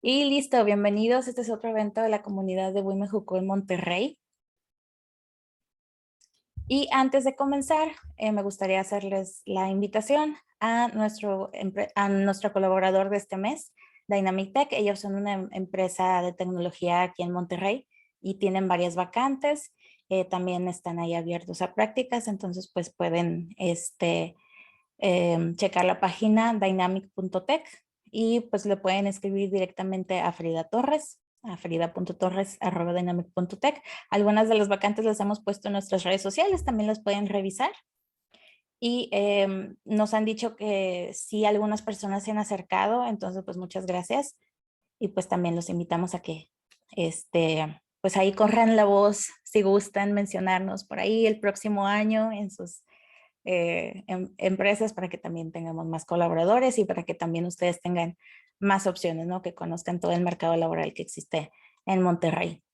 Y listo, bienvenidos. Este es otro evento de la comunidad de Women Who Code en Monterrey. Y antes de comenzar, me gustaría hacerles la invitación a nuestro colaborador de este mes, Dynamic Tech. Ellos son una empresa de tecnología aquí en Monterrey y tienen varias vacantes. También están ahí abiertos a prácticas, entonces pues pueden checar la página dynamic.tech y pues le pueden escribir directamente a Frida Torres, a frida.torres@dynamic.tech. Algunas de las vacantes las hemos puesto en nuestras redes sociales, también las pueden revisar. Y nos han dicho que sí, algunas personas se han acercado, entonces pues muchas gracias. Y pues también los invitamos a que pues ahí corran la voz si gustan mencionarnos por ahí el próximo año en sus empresas para que también tengamos más colaboradores y para que también ustedes tengan más opciones, ¿no? Que conozcan todo el mercado laboral que existe en Monterrey.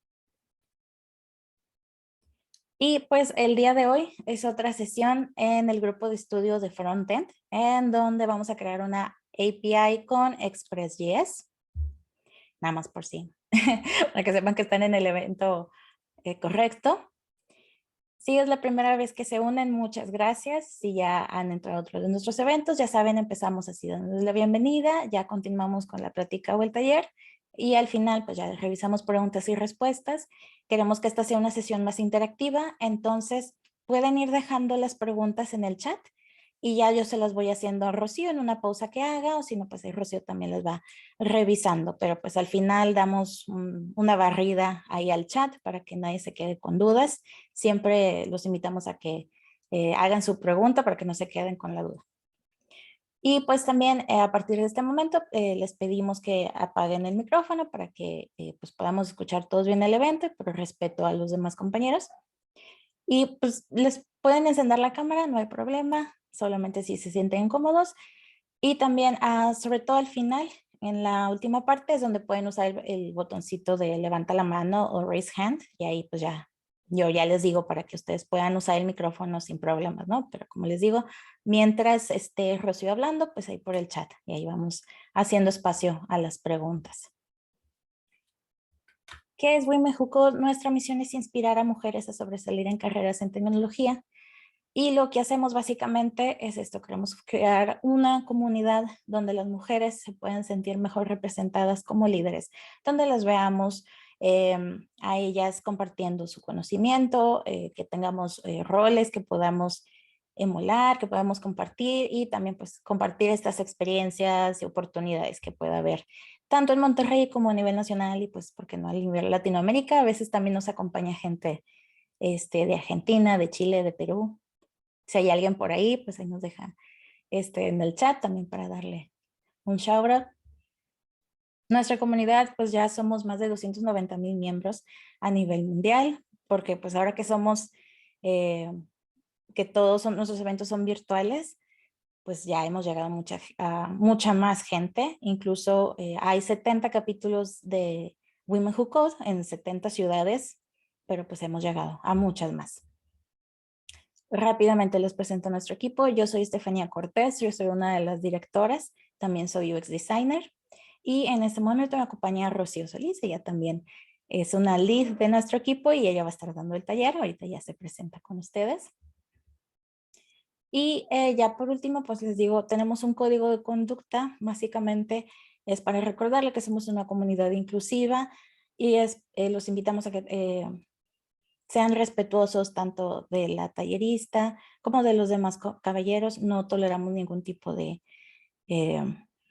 Y pues el día de hoy es otra sesión en el grupo de estudio de Frontend, en donde vamos a crear una API con Express.js, nada más por sí, para que sepan que están en el evento correcto. Si es la primera vez que se unen, muchas gracias. Si ya han entrado a otros de nuestros eventos, ya saben, empezamos así dándoles la bienvenida, ya continuamos con la plática o el taller y al final pues ya revisamos preguntas y respuestas. Queremos que esta sea una sesión más interactiva, entonces pueden ir dejando las preguntas en el chat y ya yo se las voy haciendo a Rocío en una pausa que haga, o si no, pues ahí Rocío también las va revisando, pero pues al final damos una barrida ahí al chat para que nadie se quede con dudas. Siempre los invitamos a que hagan su pregunta para que no se queden con la duda. Y pues también a partir de este momento les pedimos que apaguen el micrófono para que pues podamos escuchar todos bien el evento, por respeto a los demás compañeros. Y pues les pueden encender la cámara, no hay problema, solamente si se sienten incómodos. Y también, sobre todo al final, en la última parte es donde pueden usar el botoncito de levanta la mano o raise hand. Y ahí pues ya, yo ya les digo para que ustedes puedan usar el micrófono sin problemas, ¿no? Pero como les digo, mientras esté Rocío hablando, pues ahí por el chat. Y ahí vamos haciendo espacio a las preguntas. ¿Qué es Women Who Code? Nuestra misión es inspirar a mujeres a sobresalir en carreras en tecnología. Y lo que hacemos básicamente es esto, queremos crear una comunidad donde las mujeres se puedan sentir mejor representadas como líderes, donde las veamos a ellas compartiendo su conocimiento, que tengamos roles que podamos emular, que podamos compartir y también pues compartir estas experiencias y oportunidades que pueda haber tanto en Monterrey como a nivel nacional y pues, ¿por qué no a nivel Latinoamérica? A veces también nos acompaña gente de Argentina, de Chile, de Perú. Si hay alguien por ahí, pues ahí nos deja en el chat también para darle un shout out. Nuestra comunidad, pues ya somos más de 290,000 miembros a nivel mundial, porque pues ahora que somos, que todos nuestros eventos son virtuales, pues ya hemos llegado a mucha más gente. Incluso hay 70 capítulos de Women Who Code en 70 ciudades, pero pues hemos llegado a muchas más. Rápidamente les presento a nuestro equipo. Yo soy Estefanía Cortés, yo soy una de las directoras, también soy UX Designer y en este momento me acompaña Rocío Solís, ella también es una lead de nuestro equipo y ella va a estar dando el taller, ahorita ya se presenta con ustedes. Y ya por último, pues les digo, tenemos un código de conducta, básicamente es para recordarle que somos una comunidad inclusiva y los invitamos a que sean respetuosos tanto de la tallerista como de los demás caballeros. No toleramos ningún tipo eh,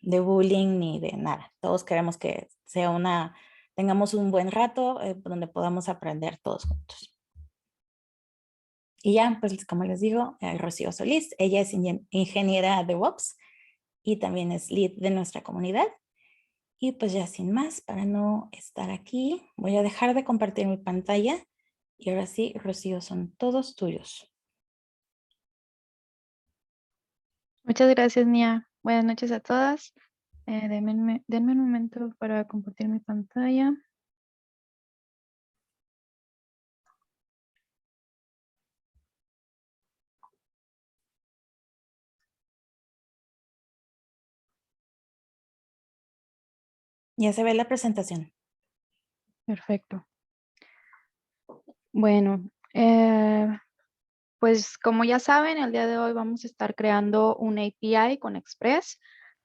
de bullying ni de nada. Todos queremos que tengamos un buen rato donde podamos aprender todos juntos. Y ya, pues como les digo, Rocío Solís, ella es ingeniera de DevOps y también es lead de nuestra comunidad. Y pues ya sin más, para no estar aquí, voy a dejar de compartir mi pantalla. Y ahora sí, Rocío, son todos tuyos. Muchas gracias, Nia. Buenas noches a todas. Denme un momento para compartir mi pantalla. Ya se ve la presentación. Perfecto. Bueno, pues como ya saben, el día de hoy vamos a estar creando una API con Express,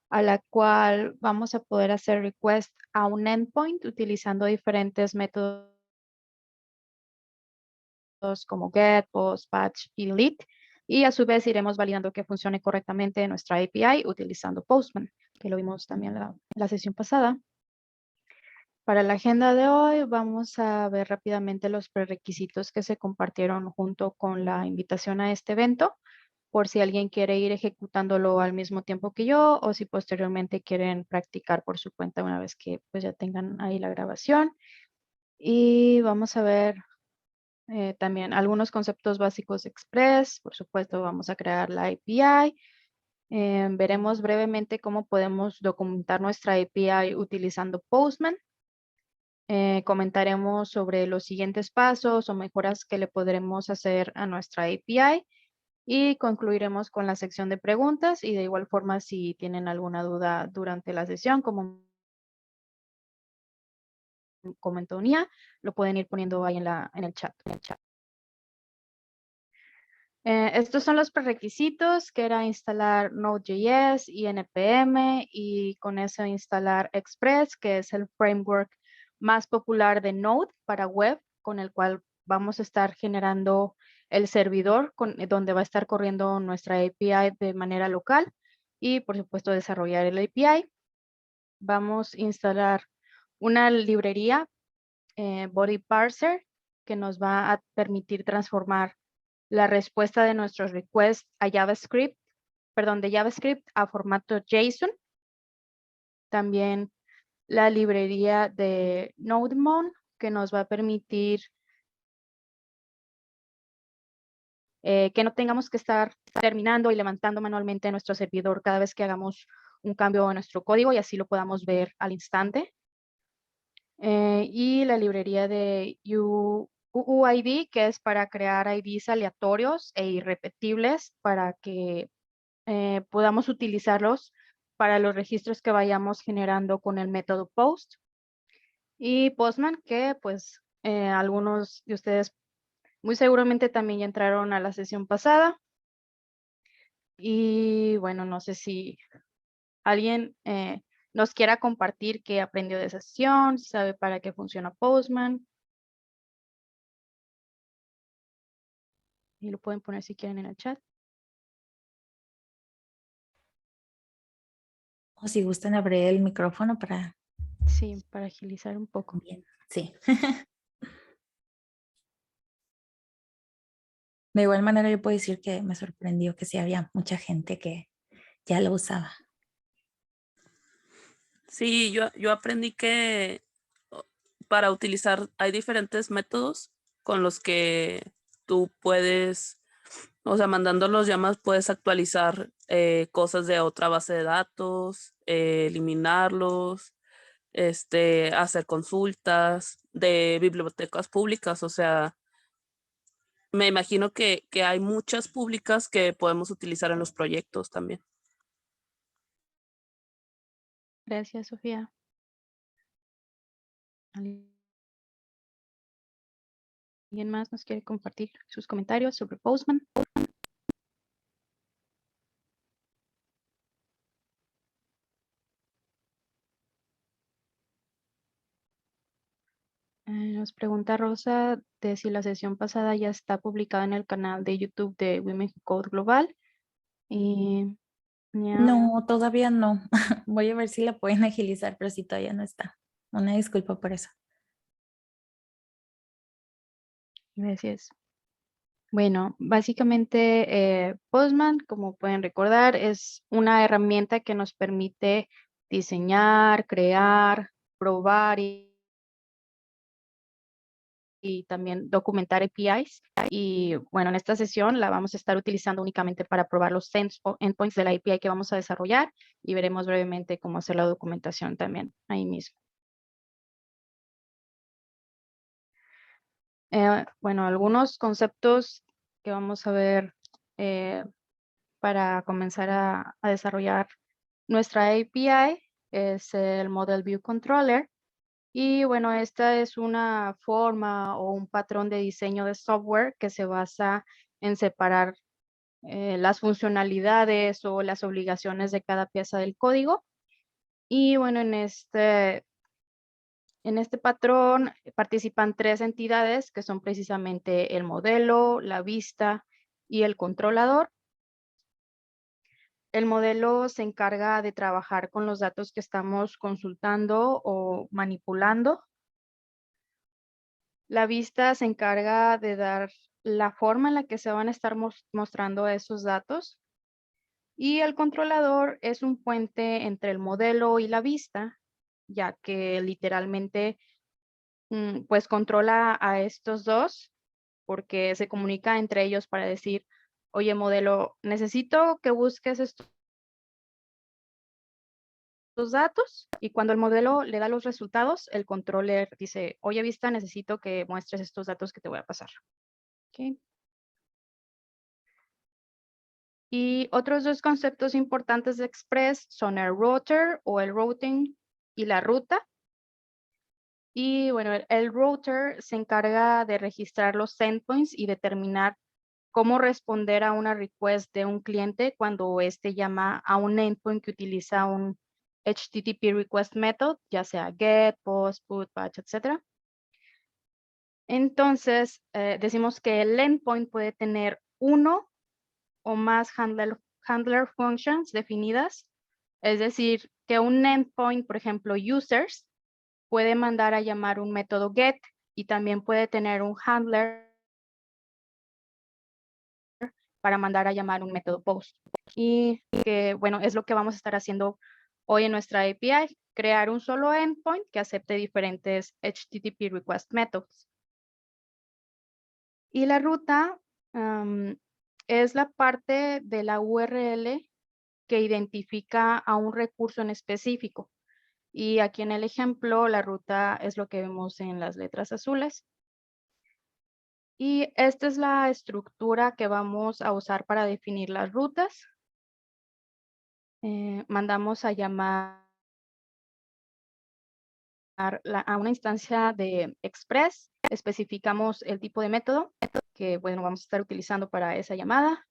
a la cual vamos a poder hacer request a un endpoint utilizando diferentes métodos como get, post, patch y delete. Y a su vez iremos validando que funcione correctamente nuestra API utilizando Postman, que lo vimos también la sesión pasada. Para la agenda de hoy vamos a ver rápidamente los prerequisitos que se compartieron junto con la invitación a este evento, por si alguien quiere ir ejecutándolo al mismo tiempo que yo o si posteriormente quieren practicar por su cuenta una vez que pues ya tengan ahí la grabación. Y vamos a ver también algunos conceptos básicos de Express. Por supuesto, vamos a crear la API. Veremos brevemente cómo podemos documentar nuestra API utilizando Postman. Comentaremos sobre los siguientes pasos o mejoras que le podremos hacer a nuestra API y concluiremos con la sección de preguntas y de igual forma si tienen alguna duda durante la sesión, como comentó Nia, lo pueden ir poniendo ahí en el chat. Estos son los prerequisitos, que era instalar Node.js y NPM y con eso instalar Express, que es el framework más popular de Node para web, con el cual vamos a estar generando el servidor donde va a estar corriendo nuestra API de manera local y por supuesto desarrollar el API. Vamos a instalar una librería Body Parser que nos va a permitir transformar la respuesta de nuestros requests a JavaScript, de JavaScript a formato JSON. También la librería de NodeMon que nos va a permitir que no tengamos que estar terminando y levantando manualmente nuestro servidor cada vez que hagamos un cambio en nuestro código y así lo podamos ver al instante. Y la librería de UUID, que es para crear IDs aleatorios e irrepetibles para que podamos utilizarlos para los registros que vayamos generando con el método post. Y Postman, que pues algunos de ustedes muy seguramente también ya entraron a la sesión pasada. Y bueno, no sé si alguien nos quiera compartir qué aprendió de esa sesión, si sabe para qué funciona Postman. Y lo pueden poner si quieren en el chat. O si gustan abrir el micrófono para... Sí, para agilizar un poco. Bien, sí. De igual manera yo puedo decir que me sorprendió que sí había mucha gente que ya lo usaba. Sí, yo aprendí que para utilizar, hay diferentes métodos con los que tú puedes, o sea, mandando los llamas puedes actualizar cosas de otra base de datos, eliminarlos, hacer consultas de bibliotecas públicas, o sea, me imagino que hay muchas públicas que podemos utilizar en los proyectos también. Gracias, Sofía. ¿Alguien más nos quiere compartir sus comentarios sobre Postman? Nos pregunta Rosa de si la sesión pasada ya está publicada en el canal de YouTube de Women Who Code Global. Y ya, No, todavía no. Voy a ver si la pueden agilizar, pero sí todavía no está. Una disculpa por eso. gracias. Bueno, básicamente Postman, como pueden recordar, es una herramienta que nos permite diseñar, crear, probar y también documentar APIs. Y bueno, en esta sesión la vamos a estar utilizando únicamente para probar los endpoints de la API que vamos a desarrollar y veremos brevemente cómo hacer la documentación también ahí mismo. Bueno, algunos conceptos que vamos a ver para comenzar a desarrollar nuestra API es el Model View Controller. Y bueno, esta es una forma o un patrón de diseño de software que se basa en separar las funcionalidades o las obligaciones de cada pieza del código. Y bueno, en este patrón participan 3 entidades que son precisamente el modelo, la vista y el controlador. El modelo se encarga de trabajar con los datos que estamos consultando o manipulando. La vista se encarga de dar la forma en la que se van a estar mostrando esos datos. Y el controlador es un puente entre el modelo y la vista, ya que literalmente pues controla a estos dos porque se comunica entre ellos para decir, oye modelo, necesito que busques estos datos, y cuando el modelo le da los resultados, el controller dice, oye vista, necesito que muestres estos datos que te voy a pasar. ¿Okay? Y otros 2 conceptos importantes de Express son el router o el routing y la ruta. Y bueno, el router se encarga de registrar los endpoints y determinar cómo responder a una request de un cliente cuando éste llama a un endpoint que utiliza un HTTP request method, ya sea GET, POST, PUT, PATCH, etc. Entonces, decimos que el endpoint puede tener uno o más handler functions definidas. Es decir, que un endpoint, por ejemplo, users, puede mandar a llamar un método get y también puede tener un handler para mandar a llamar un método post. Y que, bueno, es lo que vamos a estar haciendo hoy en nuestra API, crear un solo endpoint que acepte diferentes HTTP request methods. Y la ruta es la parte de la URL que identifica a un recurso en específico. Y aquí en el ejemplo, la ruta es lo que vemos en las letras azules. Y esta es la estructura que vamos a usar para definir las rutas. Mandamos a llamar a una instancia de Express. Especificamos el tipo de método que, bueno, vamos a estar utilizando para esa llamada.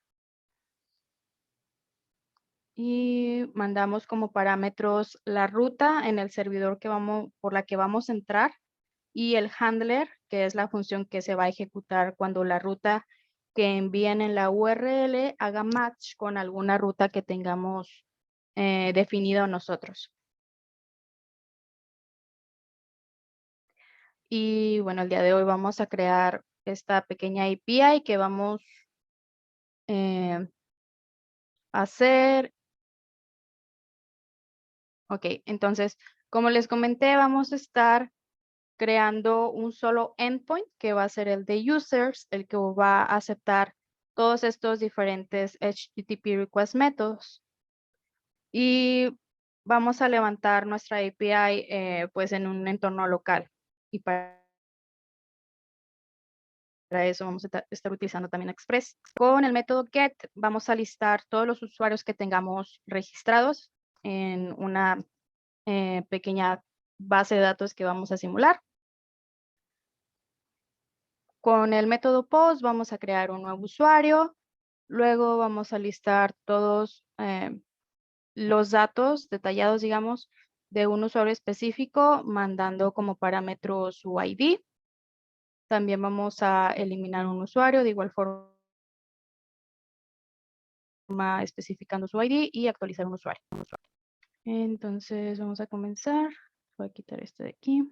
Y mandamos como parámetros la ruta en el servidor por la que vamos a entrar y el handler, que es la función que se va a ejecutar cuando la ruta que envíen en la URL haga match con alguna ruta que tengamos definido nosotros. Y bueno, el día de hoy vamos a crear esta pequeña API que vamos a hacer. Ok, entonces, como les comenté, vamos a estar creando un solo endpoint que va a ser el de users, el que va a aceptar todos estos diferentes HTTP request methods. Y vamos a levantar nuestra API pues en un entorno local. Y para eso vamos a estar utilizando también Express. Con el método get vamos a listar todos los usuarios que tengamos registrados en una pequeña base de datos que vamos a simular. Con el método post vamos a crear un nuevo usuario. Luego vamos a listar todos los datos detallados, digamos, de un usuario específico, mandando como parámetro su ID. También vamos a eliminar un usuario, de igual forma especificando su ID y actualizar un usuario. Entonces vamos a comenzar. Voy a quitar este de aquí.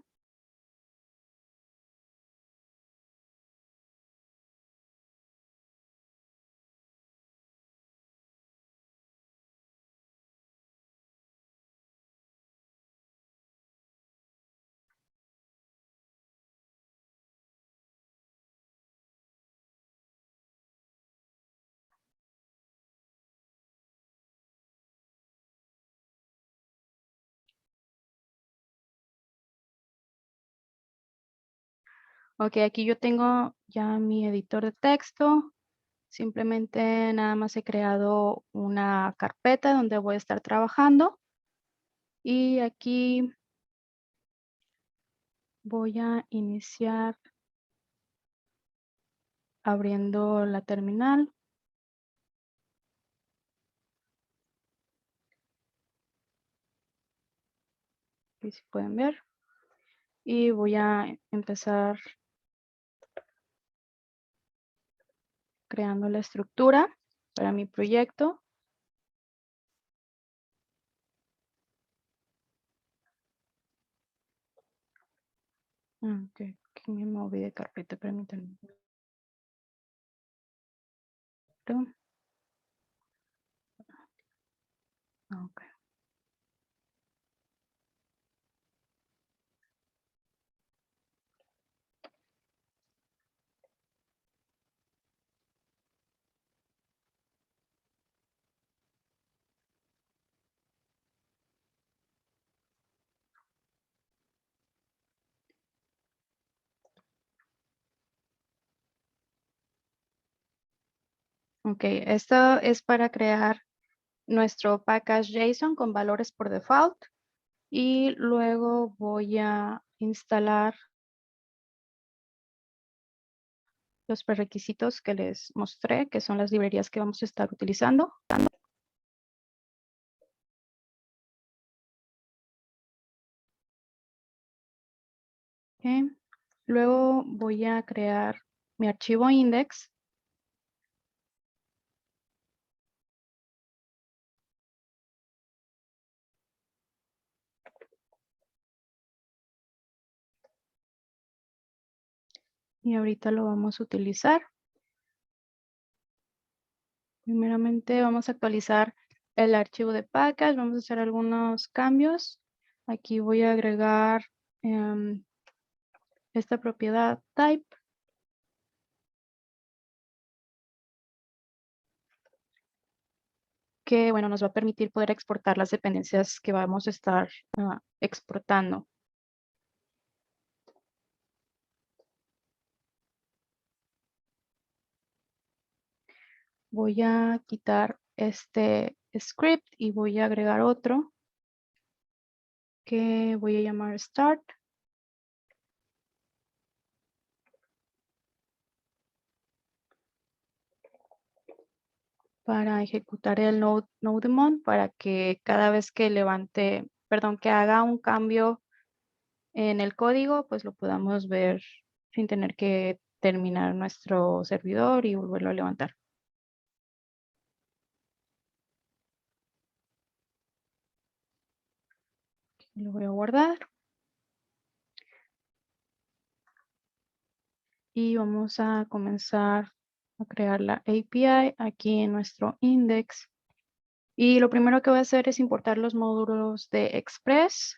Ok, aquí yo tengo ya mi editor de texto. Simplemente nada más he creado una carpeta donde voy a estar trabajando. Y aquí voy a iniciar abriendo la terminal. Aquí si pueden ver. Y voy a empezar creando la estructura para mi proyecto. Ok, aquí me moví de carpeta, permítanme. Ok. Ok, esto es para crear nuestro package JSON con valores por default. Y luego voy a instalar los prerequisitos que les mostré, que son las librerías que vamos a estar utilizando. Ok. Luego voy a crear mi archivo index. Y ahorita lo vamos a utilizar. Primeramente vamos a actualizar el archivo de package. Vamos a hacer algunos cambios. Aquí voy a agregar esta propiedad type. Que bueno, nos va a permitir poder exportar las dependencias que vamos a estar exportando. Voy a quitar este script y voy a agregar otro que voy a llamar start. Para ejecutar el node-daemon para que cada vez que levante, perdón, que haga un cambio en el código, pues lo podamos ver sin tener que terminar nuestro servidor y volverlo a levantar. Lo voy a guardar. Y vamos a comenzar a crear la API aquí en nuestro index. Y lo primero que voy a hacer es importar los módulos de Express.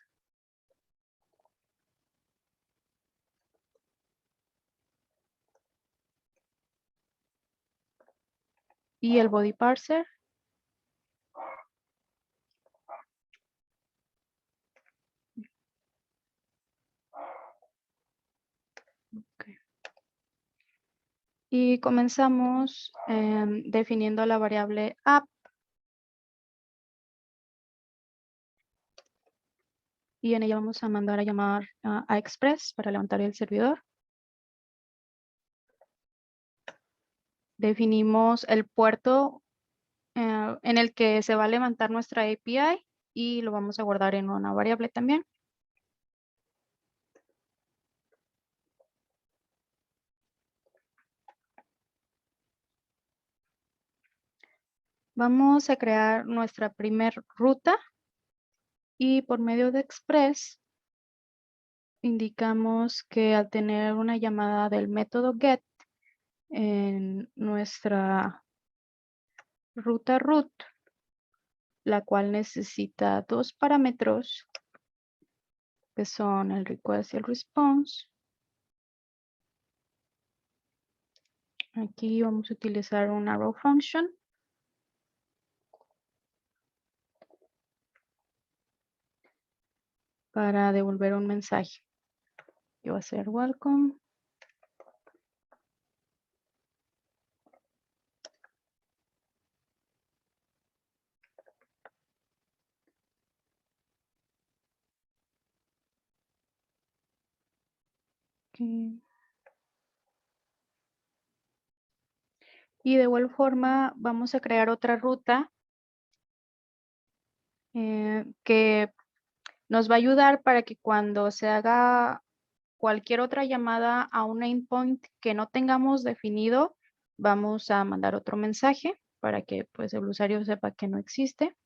Y el body parser. Okay. Y comenzamos definiendo la variable app. Y en ella vamos a mandar a llamar a Express para levantar el servidor. Definimos el puerto en el que se va a levantar nuestra API y lo vamos a guardar en una variable también. Vamos a crear nuestra primer ruta y por medio de Express indicamos que al tener una llamada del método get en nuestra ruta root, la cual necesita dos parámetros que son el request y el response. Aquí vamos a utilizar una arrow function. Para devolver un mensaje. Que va a ser welcome. Ok. Y de igual forma vamos a crear otra ruta que nos va a ayudar para que cuando se haga cualquier otra llamada a un endpoint que no tengamos definido, vamos a mandar otro mensaje para que pues el usuario sepa que no existe.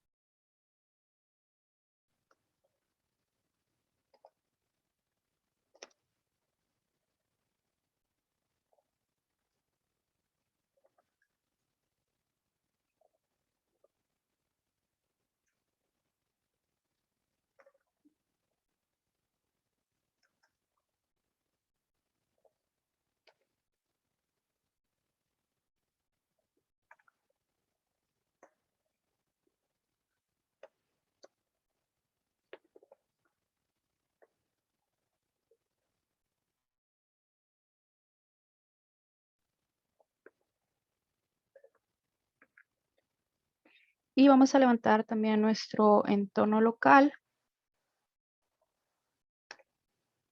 Y vamos a levantar también nuestro entorno local.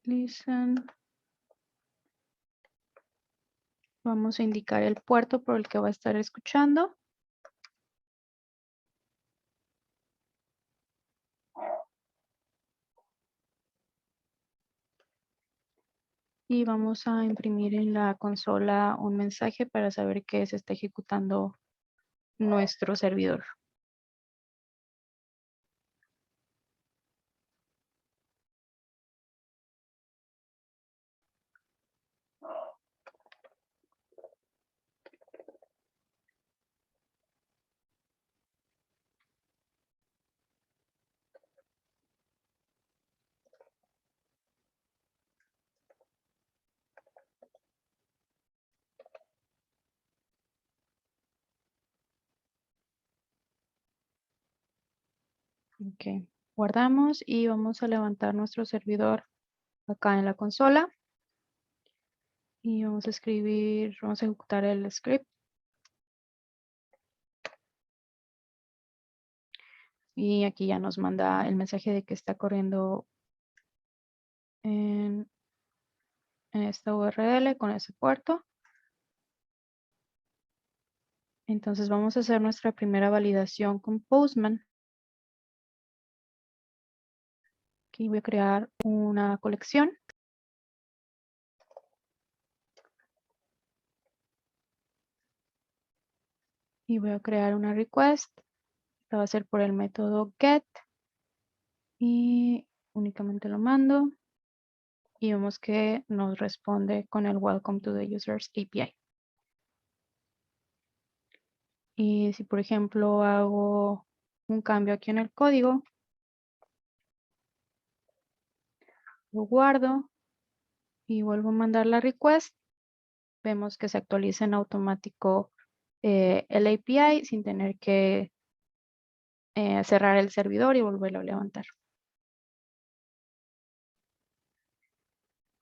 Listen. Vamos a indicar el puerto por el que va a estar escuchando. Y vamos a imprimir en la consola un mensaje para saber que se está ejecutando nuestro servidor. Ok, guardamos y vamos a levantar nuestro servidor acá en la consola. Y vamos a escribir, vamos a ejecutar el script. Y aquí ya nos manda el mensaje de que está corriendo en esta URL con ese puerto. Entonces vamos a hacer nuestra primera validación con Postman. Aquí voy a crear una colección. Y voy a crear una request. Esta va a ser por el método get. Y únicamente lo mando. Y vemos que nos responde con el welcome to the users API. Y si por ejemplo hago un cambio aquí en el código, lo guardo y vuelvo a mandar la request, vemos que se actualiza en automático el API sin tener que cerrar el servidor y volverlo a levantar.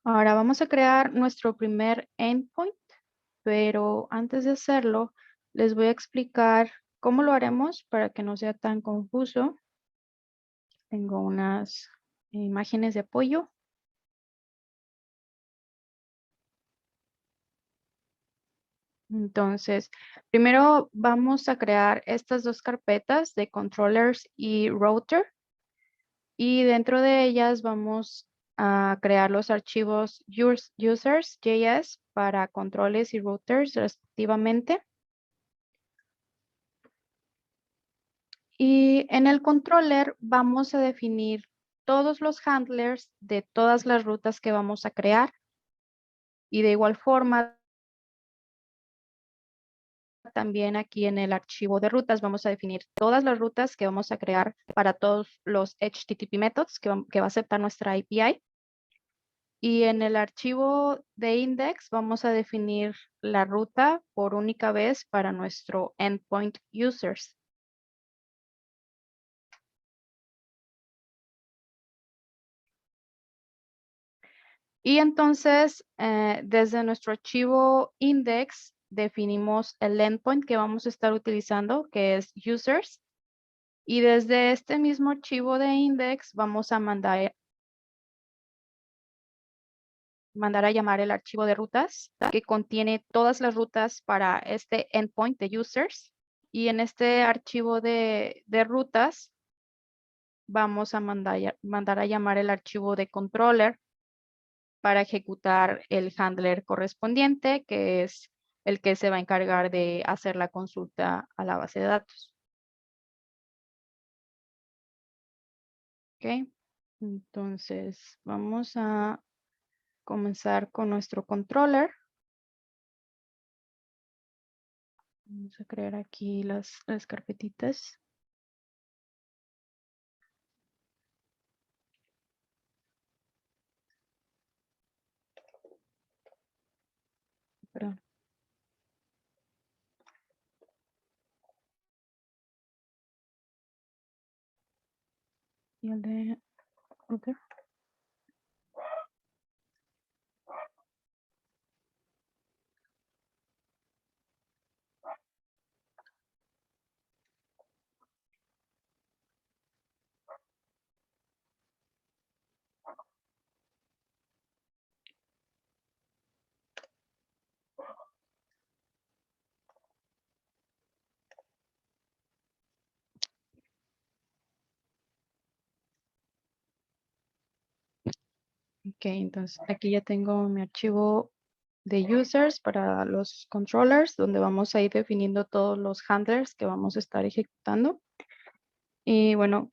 Ahora vamos a crear nuestro primer endpoint, pero antes de hacerlo, les voy a explicar cómo lo haremos para que no sea tan confuso. Tengo unas imágenes de apoyo. Entonces, primero vamos a crear estas dos carpetas de controllers y router. Y dentro de ellas vamos a crear los archivos users.js para controles y routers respectivamente. Y en el controller vamos a definir todos los handlers de todas las rutas que vamos a crear. Y de igual forma, también aquí en el archivo de rutas vamos a definir todas las rutas que vamos a crear para todos los HTTP methods que va a aceptar nuestra API. Y en el archivo de index vamos a definir la ruta por única vez para nuestro endpoint users. Y entonces, desde nuestro archivo index, definimos el endpoint que vamos a estar utilizando, que es users. Y desde este mismo archivo de index vamos a mandar mandar a llamar el archivo de rutas que contiene todas las rutas para este endpoint de users. Y en este archivo de rutas vamos a mandar a llamar el archivo de controller para ejecutar el handler correspondiente, que es el que se va a encargar de hacer la consulta a la base de datos. Ok, entonces vamos a comenzar con nuestro controller. Vamos a crear aquí las carpetitas. Perdón. Y el de router. Ok, entonces aquí ya tengo mi archivo de users para los controllers, donde vamos a ir definiendo todos los handlers que vamos a estar ejecutando. Y bueno,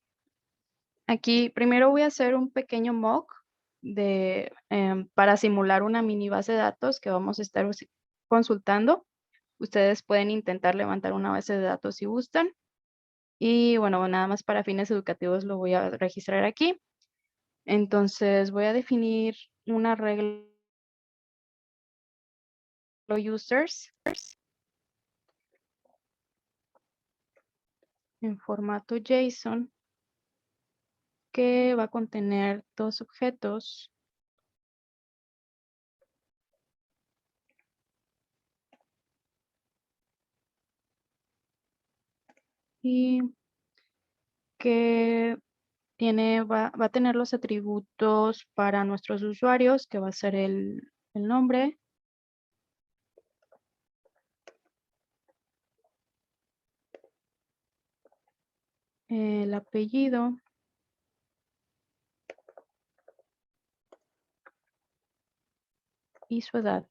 aquí primero voy a hacer un pequeño mock para simular una mini base de datos que vamos a estar consultando. Ustedes pueden intentar levantar una base de datos si gustan. Y bueno, nada más para fines educativos lo voy a registrar aquí. Entonces voy a definir una regla users en formato JSON que va a contener dos objetos. Y que va a tener los atributos para nuestros usuarios, que va a ser el nombre, el apellido, y su edad.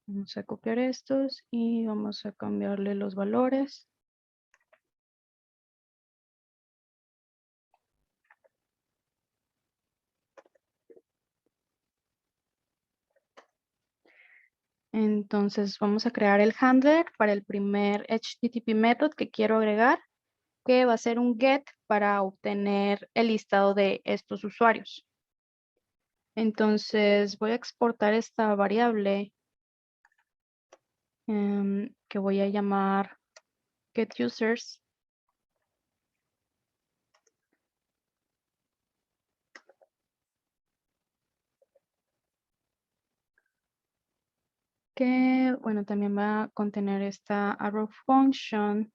Vamos a copiar estos y vamos a cambiarle los valores. Entonces vamos a crear el handler para el primer HTTP method que quiero agregar, que va a ser un get para obtener el listado de estos usuarios. Entonces voy a exportar esta variable que voy a llamar getUsers. Que, bueno, también va a contener esta arrow function.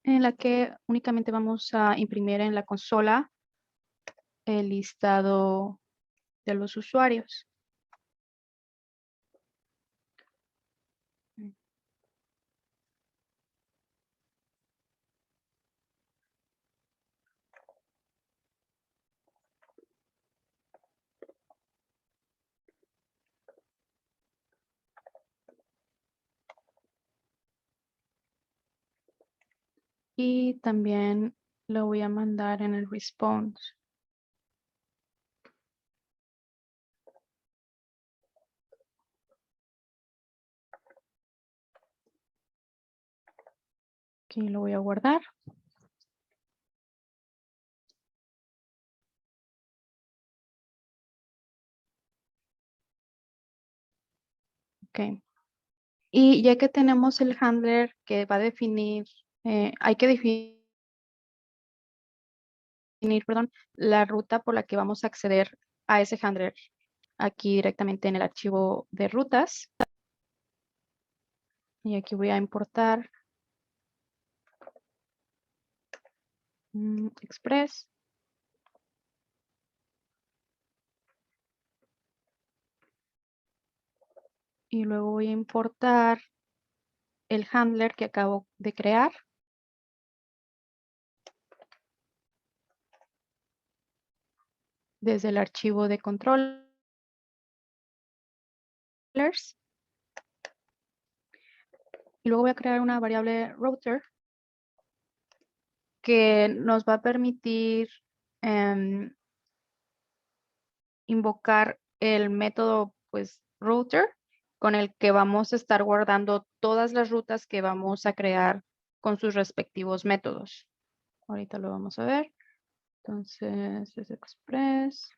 En la que únicamente vamos a imprimir en la consola el listado de los usuarios. Y también lo voy a mandar en el response. Aquí lo voy a guardar. Ok. Y ya que tenemos el handler que va a definir, hay que definir perdón, la ruta por la que vamos a acceder a ese handler aquí directamente en el archivo de rutas. Y aquí voy a importar Express. Y luego voy a importar el handler que acabo de crear. Desde el archivo de controllers. Y luego voy a crear una variable router que nos va a permitir invocar el método pues router con el que vamos a estar guardando todas las rutas que vamos a crear con sus respectivos métodos. Ahorita lo vamos a ver. Entonces es Express.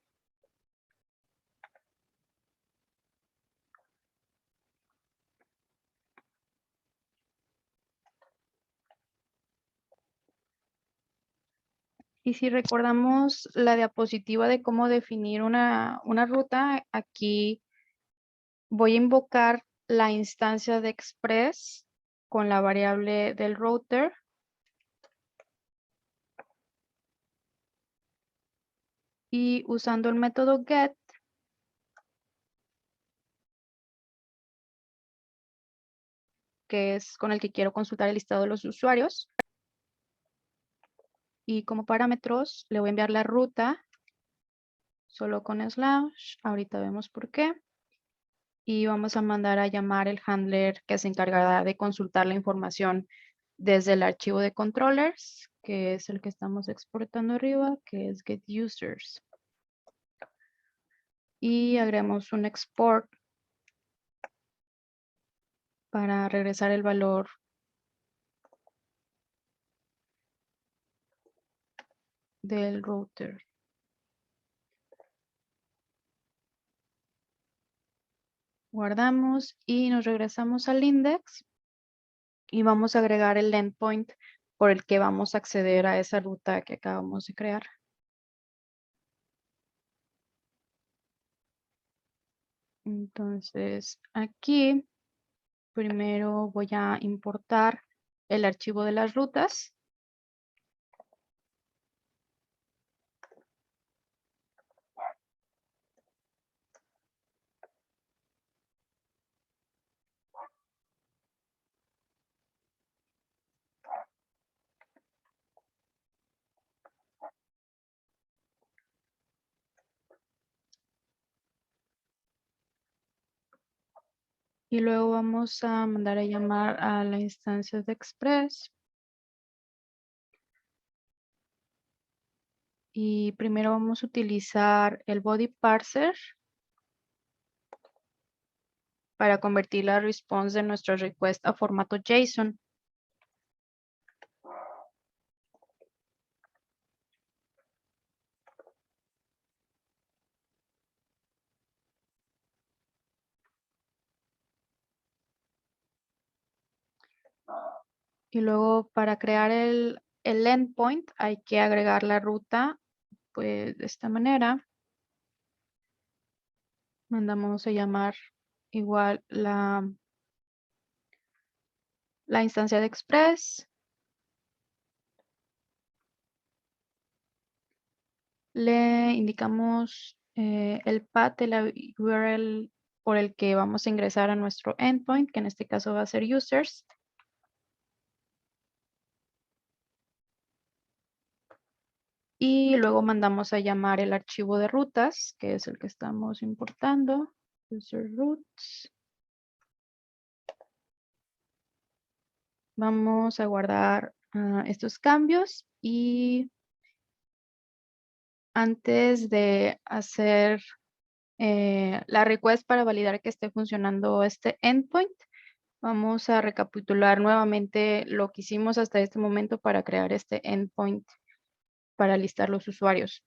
Y si recordamos la diapositiva de cómo definir una ruta, aquí voy a invocar la instancia de Express con la variable del router. Y usando el método get, que es con el que quiero consultar el listado de los usuarios. Y como parámetros le voy a enviar la ruta solo con slash. Ahorita vemos por qué. Y vamos a mandar a llamar el handler que se encargará de consultar la información desde el archivo de controllers, que es el que estamos exportando arriba, que es get users. Y agregamos un export para regresar el valor del router. Guardamos y nos regresamos al index y vamos a agregar el endpoint por el que vamos a acceder a esa ruta que acabamos de crear. Entonces aquí primero voy a importar el archivo de las rutas. Y luego vamos a mandar a llamar a la instancia de Express. Y primero vamos a utilizar el body parser para convertir la response de nuestra request a formato JSON. Y luego para crear el endpoint hay que agregar la ruta pues de esta manera. Mandamos a llamar igual la instancia de Express. Le indicamos el path de la URL por el que vamos a ingresar a nuestro endpoint, que en este caso va a ser users. Y luego mandamos a llamar el archivo de rutas, que es el que estamos importando. User routes. Vamos a guardar estos cambios y antes de hacer la request para validar que esté funcionando este endpoint, vamos a recapitular nuevamente lo que hicimos hasta este momento para crear este endpoint para listar los usuarios.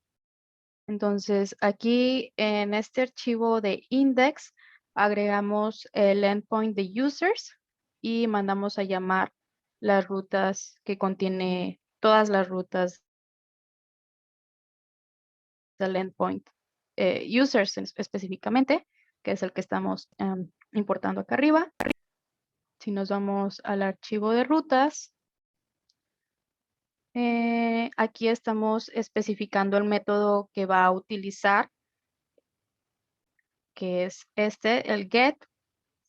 Entonces, aquí en este archivo de index agregamos el endpoint de users y mandamos a llamar las rutas que contiene todas las rutas el endpoint users específicamente, que es el que estamos importando acá arriba. Si nos vamos al archivo de rutas, aquí estamos especificando el método que va a utilizar, que es el get,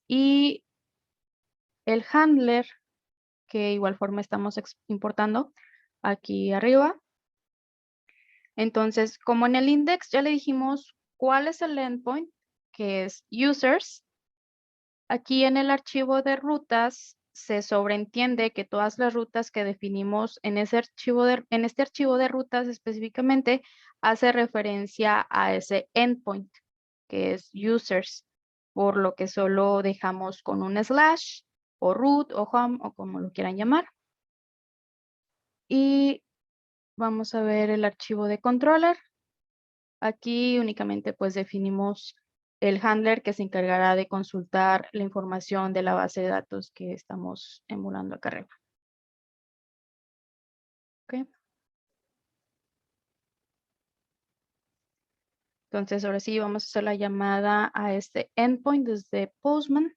y el handler, que igual forma estamos importando aquí arriba. Entonces, como en el index ya le dijimos cuál es el endpoint, que es users, aquí en el archivo de rutas se sobreentiende que todas las rutas que definimos en este archivo de rutas específicamente hace referencia a ese endpoint, que es users, por lo que solo dejamos con un slash o root o home o como lo quieran llamar. Y vamos a ver el archivo de controller. Aquí únicamente pues definimos el handler que se encargará de consultar la información de la base de datos que estamos emulando acá arriba. ¿Ok? Entonces ahora sí vamos a hacer la llamada a este endpoint desde Postman.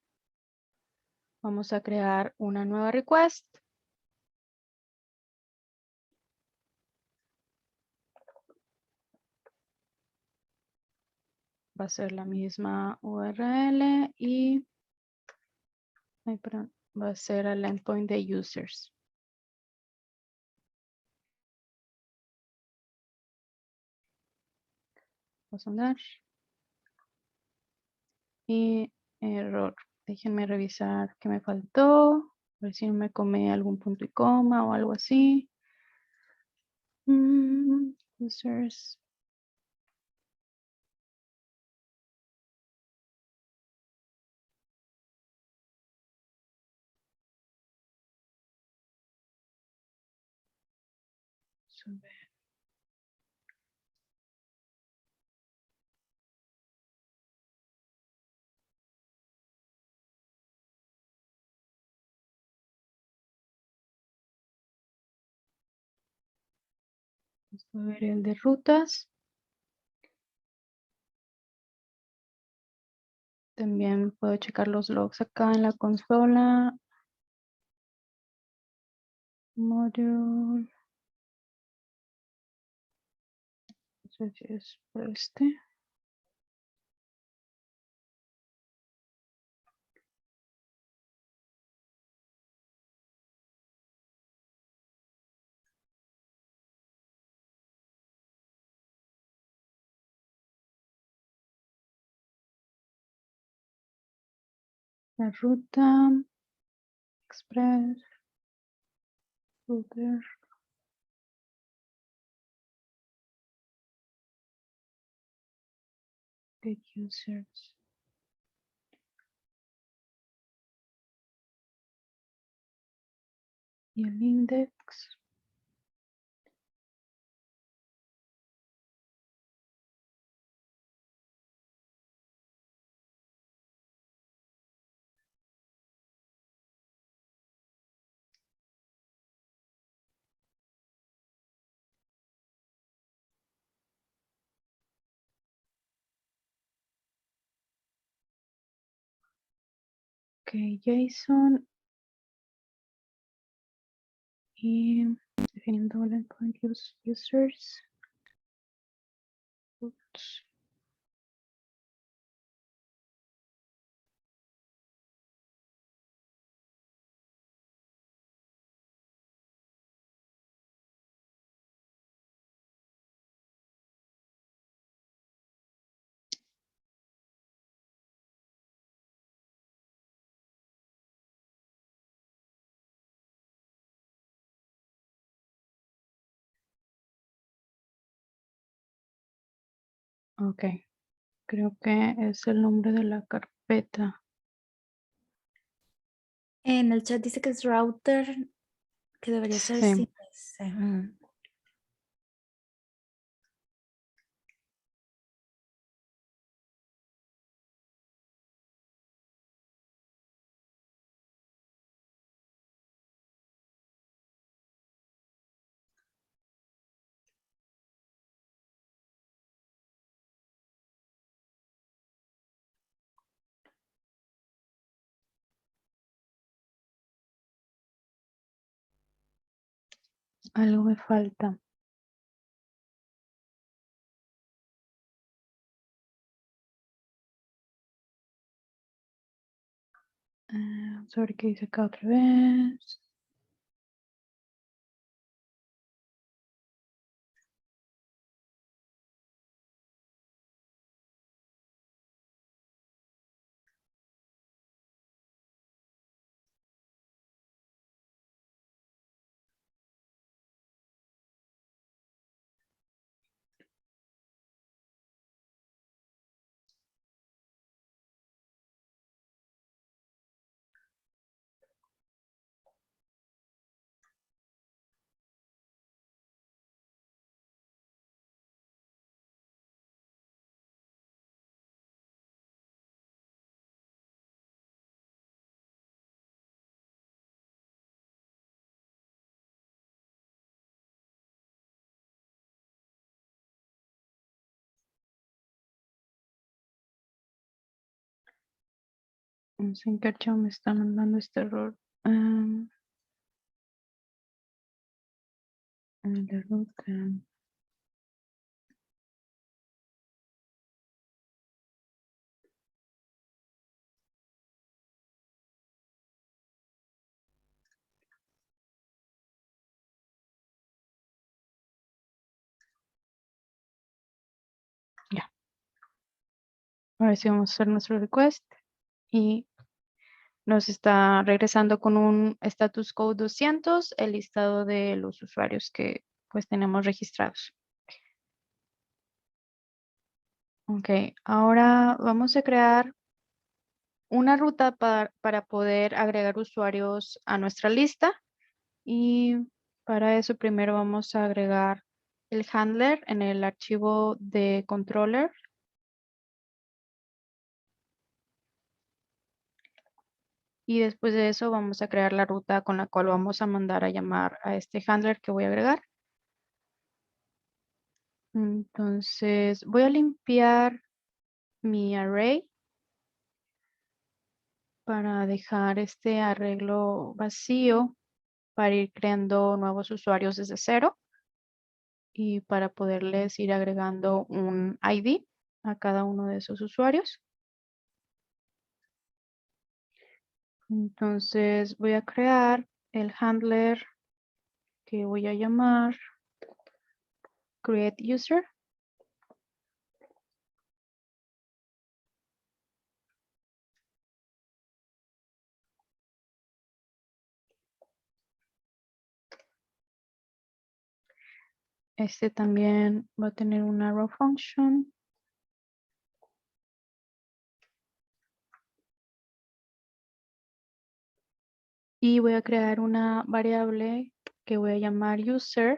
Vamos a crear una nueva request. Va a ser la misma URL y va a ser el endpoint de users. Vamos a andar. Y error. Déjenme revisar qué me faltó. A ver si no me come algún punto y coma o algo así. Users. Vamos a ver el de rutas. También puedo checar los logs acá en la consola. Module. No sé si es por este. La ruta. Express. Router. Get users. Y el index. Ok, JSON. Y definiendo el endpoint users. Oops. Ok, creo que es el nombre de la carpeta. En el chat dice que es router, que debería ser Sí. sin ese. Algo me falta. Vamos a ver qué dice acá otra vez. No sé en qué archivo me está mandando este error. La ruta. Ya. Ahora sí vamos a hacer nuestro request. Y nos está regresando con un status code 200, el listado de los usuarios que pues tenemos registrados. Ok, ahora vamos a crear una ruta para poder agregar usuarios a nuestra lista. Y para eso primero vamos a agregar el handler en el archivo de controller. Y después de eso vamos a crear la ruta con la cual vamos a mandar a llamar a este handler que voy a agregar. Entonces voy a limpiar mi array para dejar este arreglo vacío para ir creando nuevos usuarios desde cero y para poderles ir agregando un ID a cada uno de esos usuarios. Entonces voy a crear el handler que voy a llamar create user. Este también va a tener una arrow function. Y voy a crear una variable que voy a llamar user,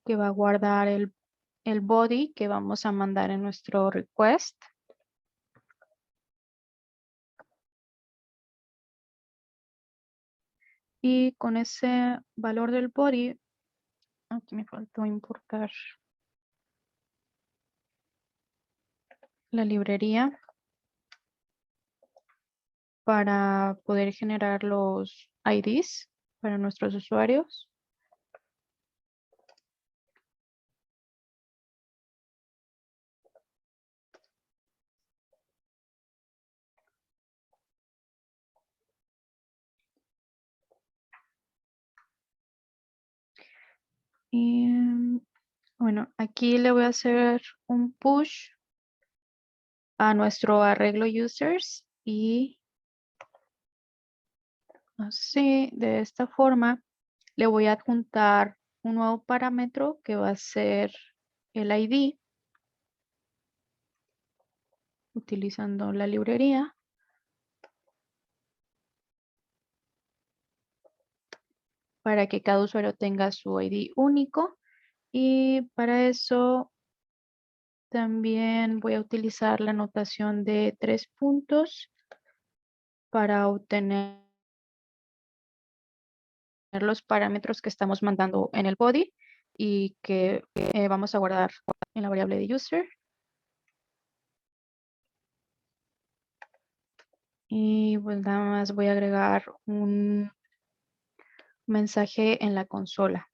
que va a guardar el body que vamos a mandar en nuestro request. Y con ese valor del body, aquí me faltó importar la librería para poder generar los IDs para nuestros usuarios. Y bueno, aquí le voy a hacer un push a nuestro arreglo users y así, de esta forma, le voy a adjuntar un nuevo parámetro que va a ser el ID utilizando la librería. Para que cada usuario tenga su ID único. Y para eso también voy a utilizar la notación de 3 puntos para obtener los parámetros que estamos mandando en el body y que vamos a guardar en la variable de user. Y pues nada más voy a agregar un mensaje en la consola.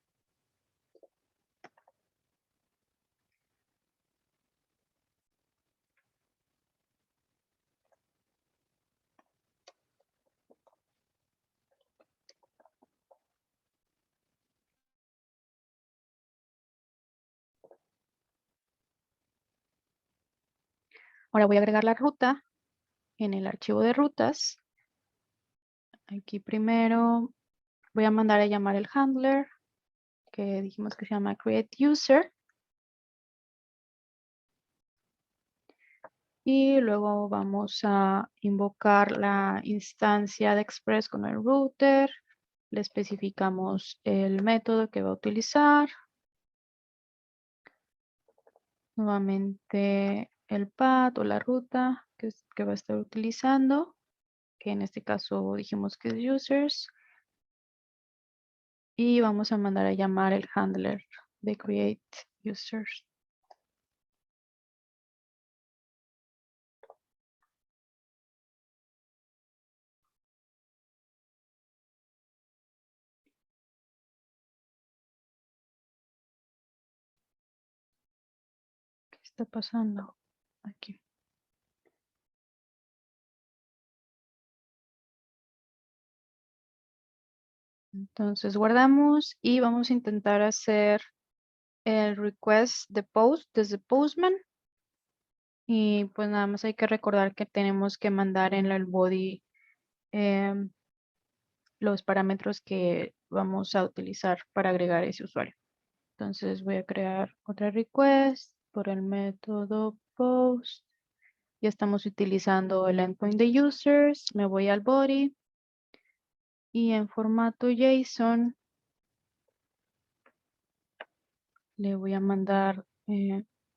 Ahora voy a agregar la ruta en el archivo de rutas. Aquí primero voy a mandar a llamar el handler que dijimos que se llama createUser. Y luego vamos a invocar la instancia de Express con el router. Le especificamos el método que va a utilizar. Nuevamente el path o la ruta que va a estar utilizando, que en este caso dijimos que es users. Y vamos a mandar a llamar el handler de create users. ¿Qué está pasando aquí? Entonces guardamos y vamos a intentar hacer el request de post desde Postman. Y pues nada más hay que recordar que tenemos que mandar en el body los parámetros que vamos a utilizar para agregar ese usuario. Entonces voy a crear otra request por el método post. Ya estamos utilizando el endpoint de users. Me voy al body y en formato JSON le voy a mandar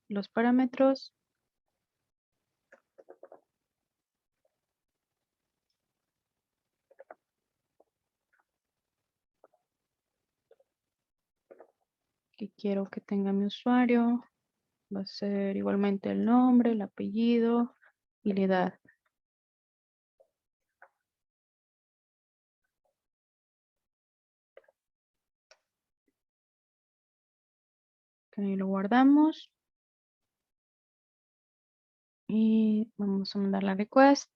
los parámetros. Que quiero que tenga mi usuario. Va a ser igualmente el nombre, el apellido y la edad. Ahí lo guardamos. Y vamos a mandar la request.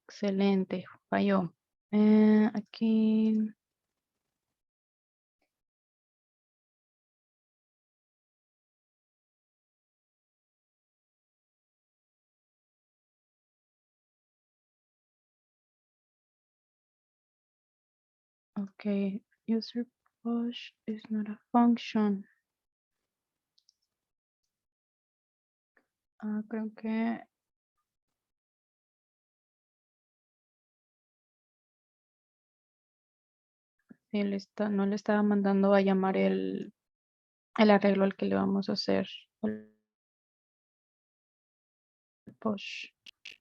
Excelente, falló. Aquí. Ok, user push is not a function. Creo que sí, no le estaba mandando a llamar el arreglo al que le vamos a hacer el push.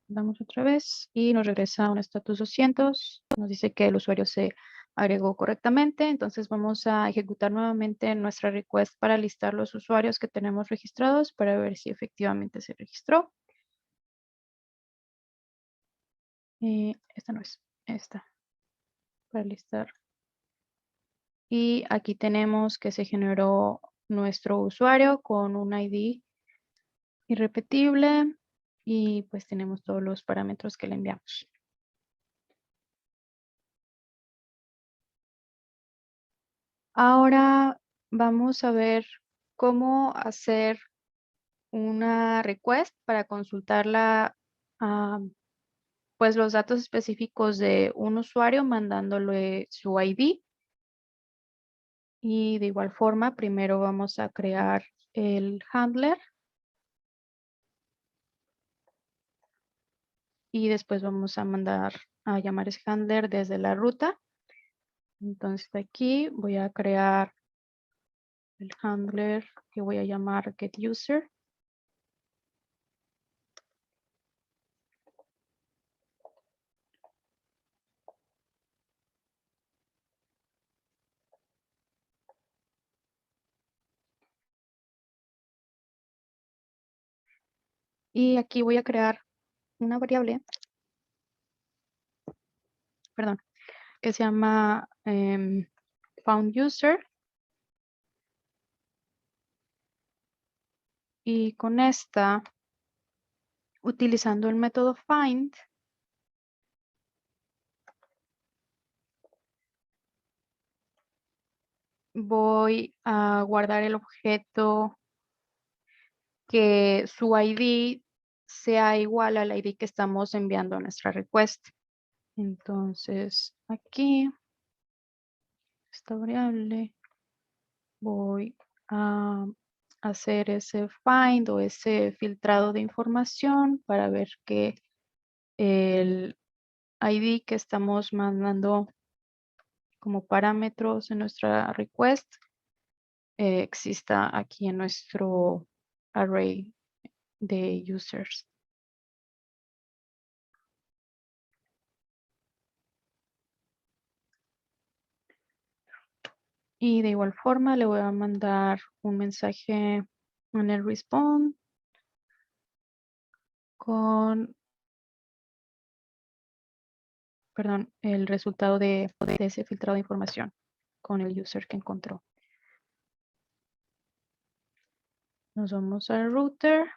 Damos otra vez y nos regresa un status 200. Nos dice que el usuario se agregó correctamente. Entonces vamos a ejecutar nuevamente nuestra request para listar los usuarios que tenemos registrados para ver si efectivamente se registró. Esta no es, esta. Para listar. Y aquí tenemos que se generó nuestro usuario con un ID irrepetible y pues tenemos todos los parámetros que le enviamos. Ahora vamos a ver cómo hacer una request para consultarla, pues los datos específicos de un usuario mandándole su ID. Y de igual forma, primero vamos a crear el handler. Y después vamos a mandar a llamar ese handler desde la ruta. Entonces aquí voy a crear el handler que voy a llamar getUser. Y aquí voy a crear una variable, perdón, que se llama found user. Y con esta, utilizando el método find, voy a guardar el objeto que su ID sea igual al ID que estamos enviando a nuestra request. Entonces, aquí, esta variable, voy a hacer ese find o ese filtrado de información para ver que el ID que estamos mandando como parámetros en nuestra request exista aquí en nuestro array de users. Y de igual forma le voy a mandar un mensaje en el response con, perdón, el resultado de ese filtrado de información con el user que encontró. Nos vamos al router.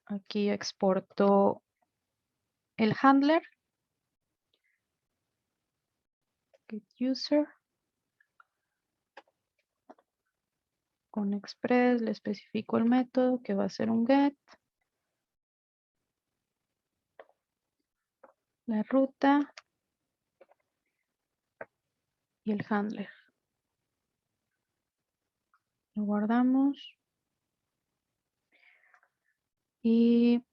Aquí exporto el handler. Get user. Con Express le especifico el método que va a ser un get. La ruta. Y el handler. Lo guardamos. Y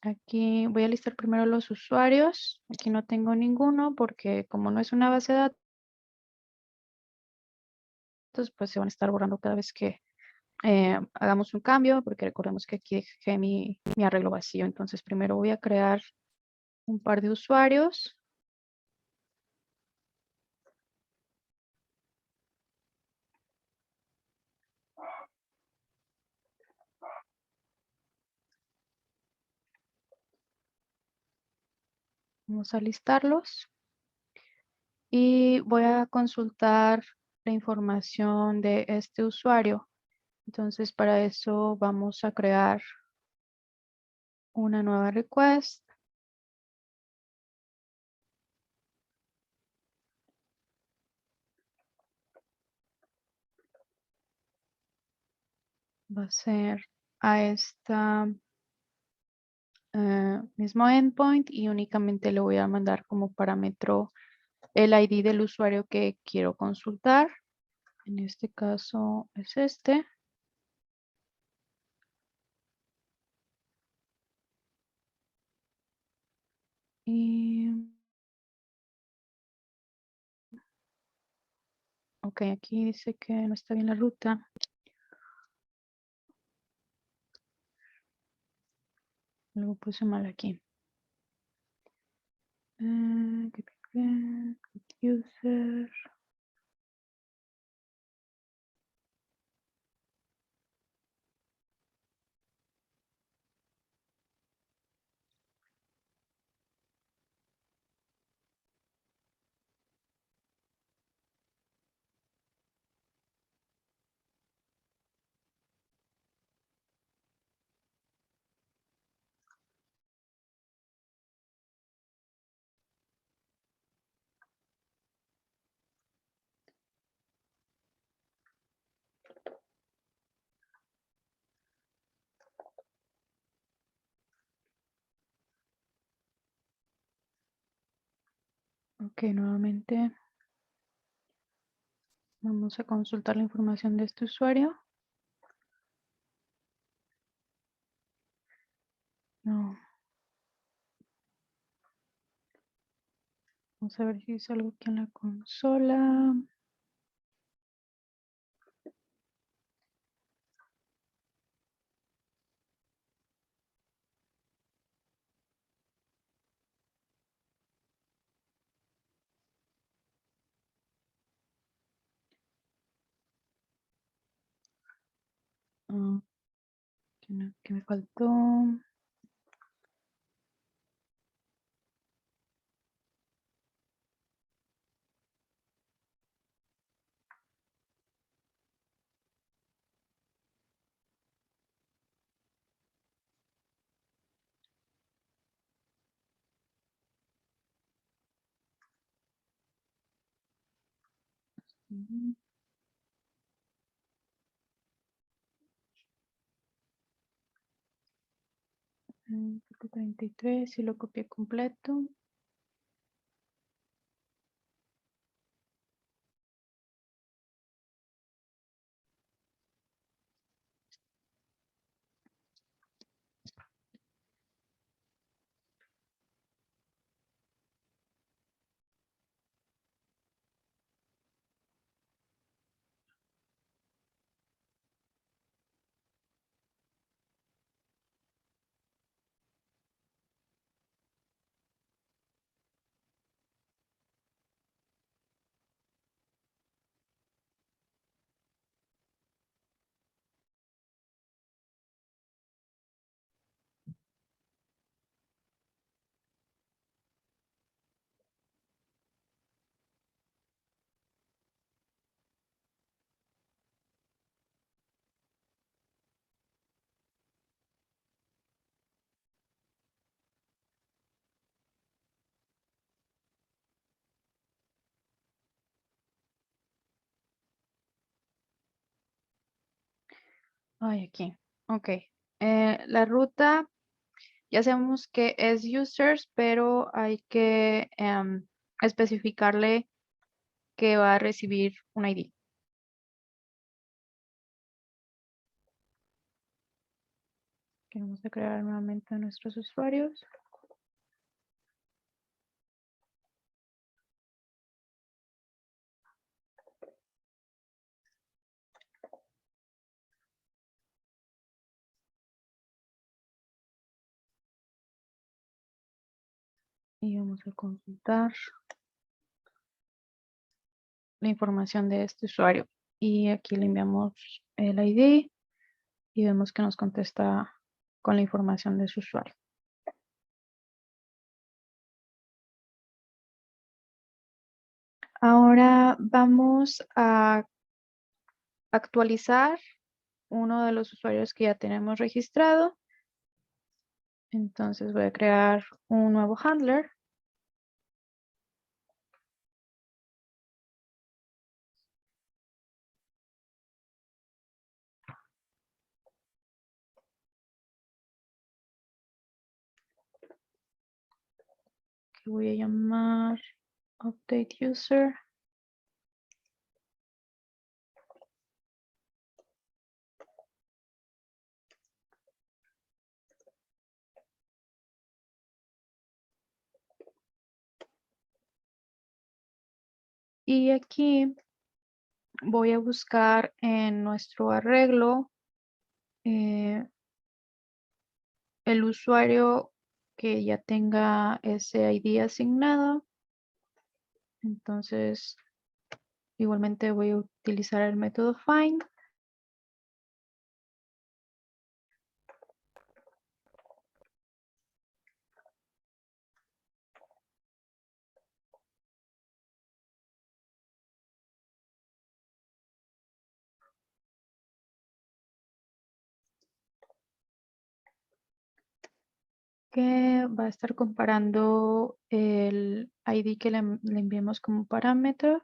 aquí voy a listar primero los usuarios. Aquí no tengo ninguno porque como no es una base de datos, pues se van a estar borrando cada vez que hagamos un cambio, porque recordemos que aquí dejé mi arreglo vacío. Entonces primero voy a crear un par de usuarios. Vamos a listarlos. Y voy a consultar la información de este usuario. Entonces para eso vamos a crear una nueva request. Va a ser a esta mismo endpoint y únicamente le voy a mandar como parámetro el ID del usuario que quiero consultar. En este caso es este. Y ok, aquí dice que no está bien la ruta. Algo puse mal aquí. User. Ok, nuevamente vamos a consultar la información de este usuario. No. Vamos a ver si es algo aquí en la consola. Ah, ¿qué me faltó? Ujú. 33 y lo copié completo. Ay, aquí. Ok. La ruta, ya sabemos que es users, pero hay que especificarle que va a recibir un ID. Que vamos a crear nuevamente a nuestros usuarios. Y vamos a consultar la información de este usuario. Y aquí le enviamos el ID y vemos que nos contesta con la información de su usuario. Ahora vamos a actualizar uno de los usuarios que ya tenemos registrado. Entonces voy a crear un nuevo handler. Que voy a llamar update user. Y aquí voy a buscar en nuestro arreglo el usuario que ya tenga ese ID asignado. Entonces, igualmente voy a utilizar el método find. Que va a estar comparando el ID que le enviemos como parámetro.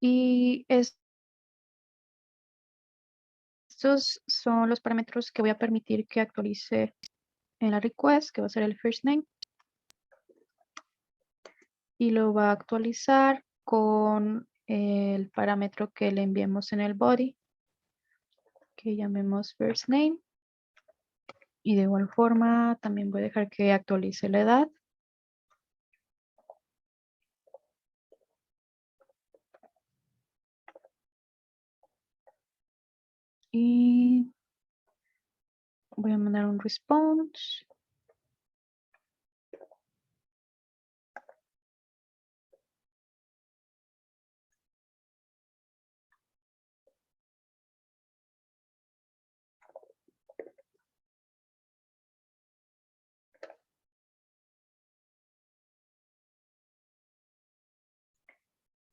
Y estos son los parámetros que voy a permitir que actualice en la request, que va a ser el first name. Y lo va a actualizar con el parámetro que le enviemos en el body, que llamemos first name. Y de igual forma también voy a dejar que actualice la edad. Y voy a mandar un response.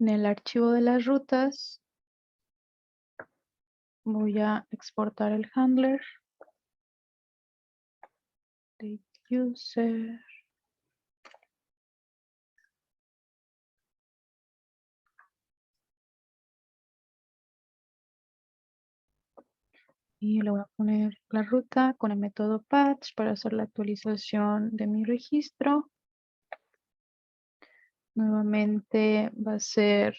En el archivo de las rutas voy a exportar el handler de user. Y le voy a poner la ruta con el método patch para hacer la actualización de mi registro. Nuevamente va a ser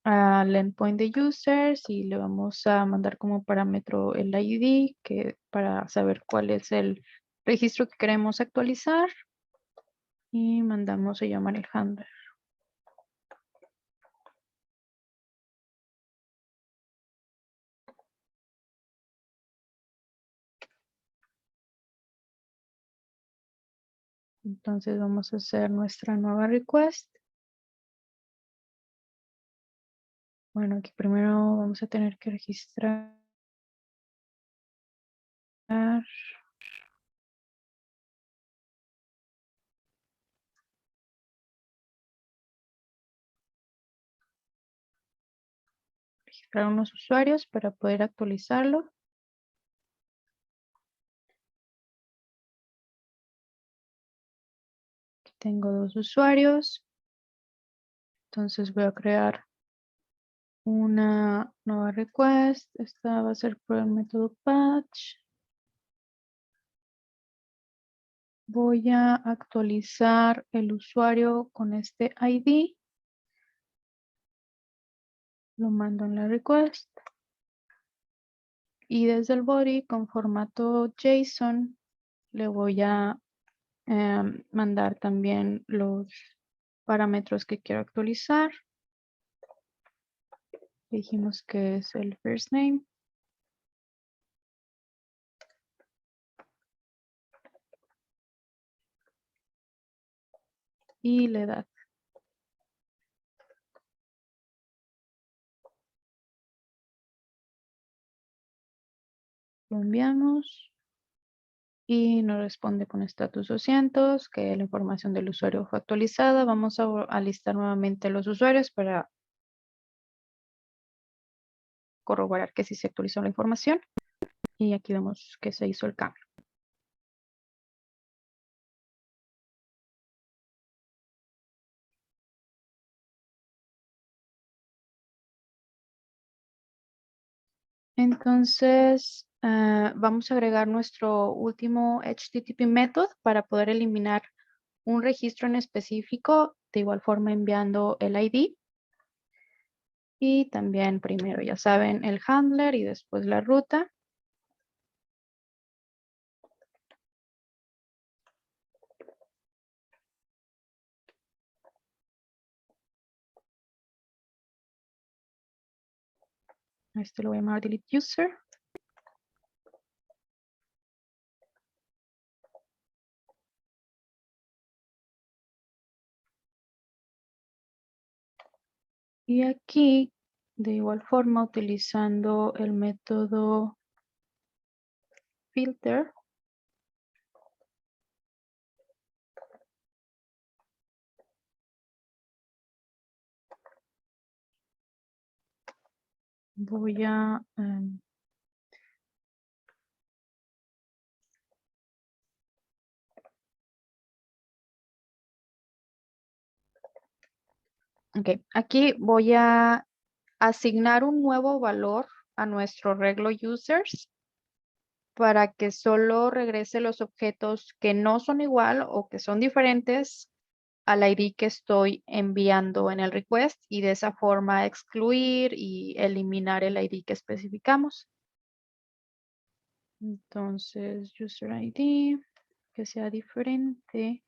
al endpoint de users y le vamos a mandar como parámetro el ID para saber cuál es el registro que queremos actualizar. Y mandamos a llamar el handler. Entonces vamos a hacer nuestra nueva request. Bueno, aquí primero vamos a tener que registrar. Registrar unos usuarios para poder actualizarlo. Aquí tengo 2 usuarios. Entonces voy a crear una nueva request. Esta va a ser por el método patch. Voy a actualizar el usuario con este ID. Lo mando en la request. Y desde el body con formato JSON le voy a mandar también los parámetros que quiero actualizar. Dijimos que es el first name. Y la edad. Lo enviamos. Y nos responde con status 200, que la información del usuario fue actualizada. Vamos a listar nuevamente los usuarios para corroborar que sí se actualizó la información. Y aquí vemos que se hizo el cambio. Entonces, vamos a agregar nuestro último HTTP method para poder eliminar un registro en específico, de igual forma enviando el ID. Y también primero, ya saben, el handler y después la ruta. A este lo voy a llamar delete user. Y aquí, de igual forma, utilizando el método filter, voy a aquí voy a asignar un nuevo valor a nuestro reglo users para que solo regrese los objetos que no son igual o que son diferentes al ID que estoy enviando en el request y de esa forma excluir y eliminar el ID que especificamos. Entonces, user ID que sea diferente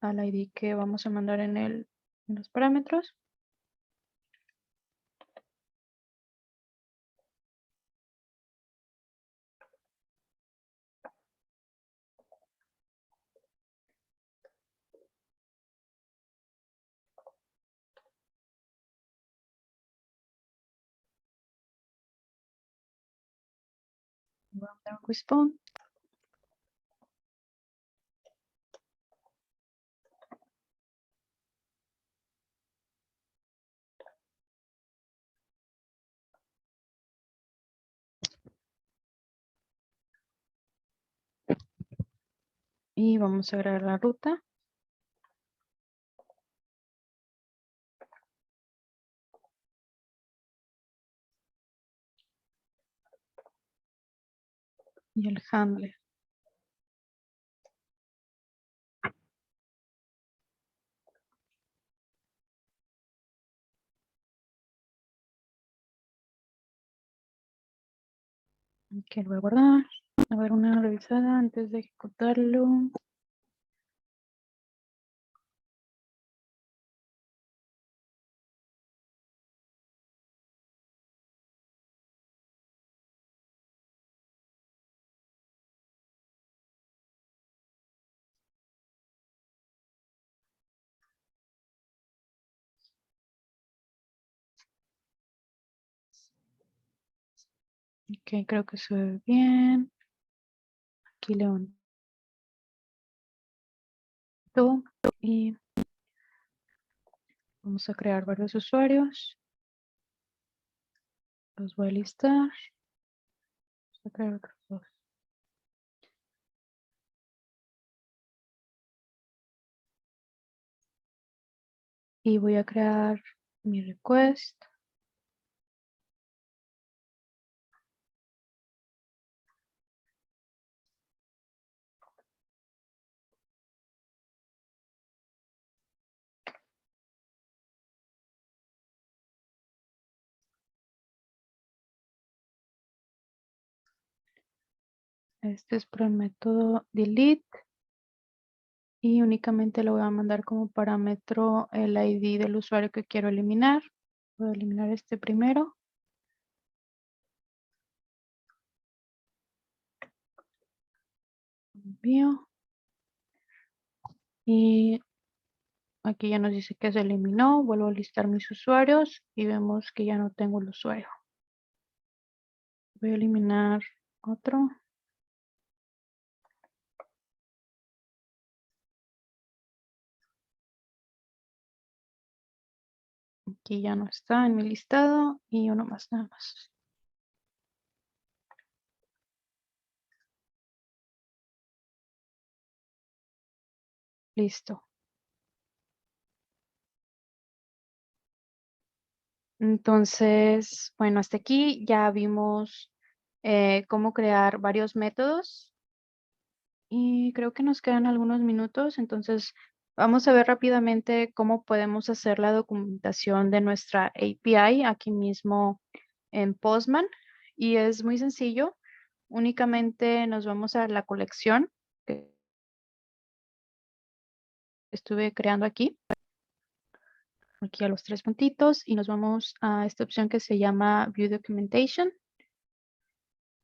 al ID que vamos a mandar en los parámetros. Voy a dar un response. Y vamos a agregar la ruta. Y el handler. Que lo voy a guardar. A ver, una revisada antes de ejecutarlo. Ok, creo que se ve bien. Aquí levanto. Y vamos a crear varios usuarios. Los voy a listar. Vamos a crear otros dos. Y voy a crear mi request. Este es para el método delete. Y únicamente lo voy a mandar como parámetro el ID del usuario que quiero eliminar. Voy a eliminar este primero. Envío. Y aquí ya nos dice que se eliminó. Vuelvo a listar mis usuarios y vemos que ya no tengo el usuario. Voy a eliminar otro. Aquí ya no está en mi listado y uno más nada más. Listo. Entonces, bueno, hasta aquí ya vimos cómo crear varios métodos. Y creo que nos quedan algunos minutos, entonces vamos a ver rápidamente cómo podemos hacer la documentación de nuestra API aquí mismo en Postman. Y es muy sencillo, únicamente nos vamos a la colección que estuve creando aquí a los tres puntitos, y nos vamos a esta opción que se llama View Documentation.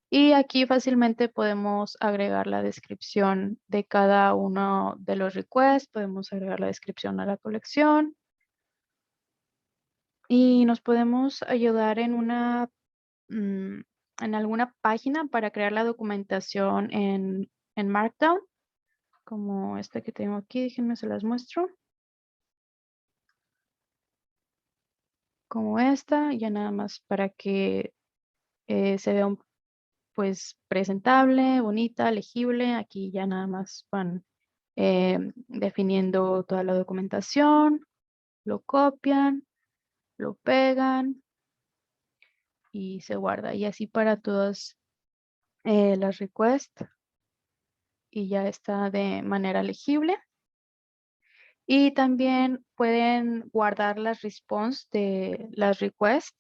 Y aquí fácilmente podemos agregar la descripción de cada uno de los requests, podemos agregar la descripción a la colección y nos podemos ayudar en en alguna página para crear la documentación en Markdown, como esta que tengo aquí. Déjenme se las muestro. Como esta, ya nada más para que se vea pues presentable, bonita, legible. Aquí ya nada más van definiendo toda la documentación, lo copian, lo pegan y se guarda. Y así para todas las requests, y ya está de manera legible. Y también pueden guardar las response de las requests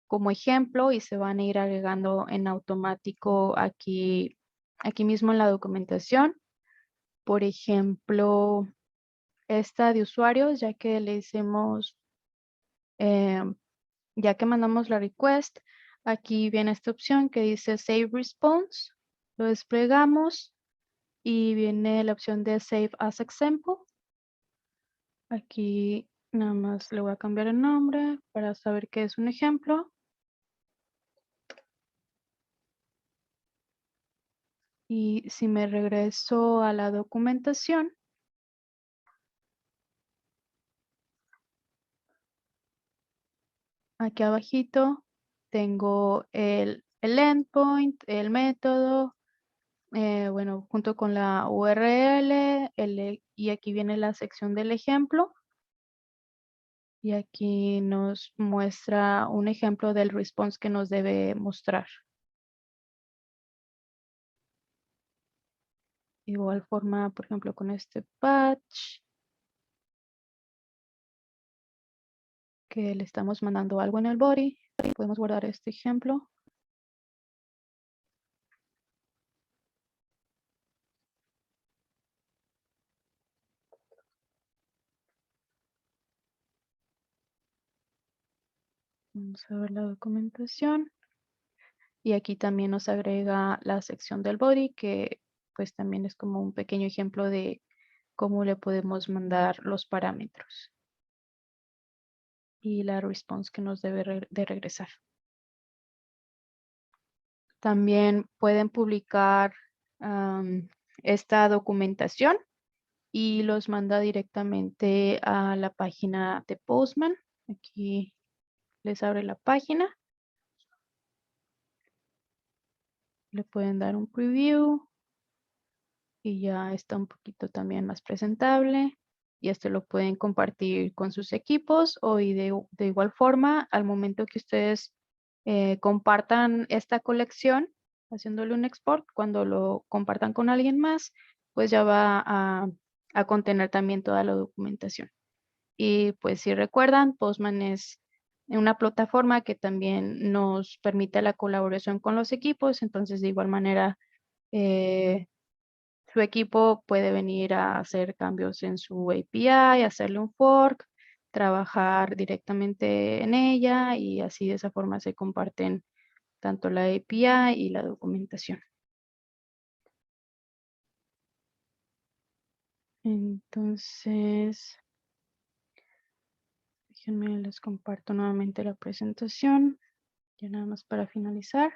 como ejemplo y se van a ir agregando en automático aquí mismo en la documentación. Por ejemplo, esta de usuarios, ya que le hicimos, ya que mandamos la request, aquí viene esta opción que dice Save Response. Lo desplegamos y viene la opción de Save as Example. Aquí nada más le voy a cambiar el nombre para saber que es un ejemplo. Y si me regreso a la documentación, aquí abajito tengo el endpoint, el método, bueno, junto con la URL, y aquí viene la sección del ejemplo. Y aquí nos muestra un ejemplo del response que nos debe mostrar. Igual forma, por ejemplo, con este patch, que le estamos mandando algo en el body. Podemos guardar este ejemplo. Vamos a ver la documentación. Y aquí también nos agrega la sección del body, que pues también es como un pequeño ejemplo de cómo le podemos mandar los parámetros. Y la response que nos debe de regresar. También pueden publicar esta documentación y los manda directamente a la página de Postman. Aquí les abre la página. Le pueden dar un preview y ya está un poquito también más presentable. Y esto lo pueden compartir con sus equipos o y de igual forma, al momento que ustedes compartan esta colección, haciéndole un export, cuando lo compartan con alguien más, pues ya va a contener también toda la documentación. Y pues si recuerdan, Postman es una plataforma que también nos permite la colaboración con los equipos, entonces de igual manera su equipo puede venir a hacer cambios en su API, hacerle un fork, trabajar directamente en ella y así de esa forma se comparten tanto la API y la documentación. Entonces, déjenme les comparto nuevamente la presentación, ya nada más para finalizar.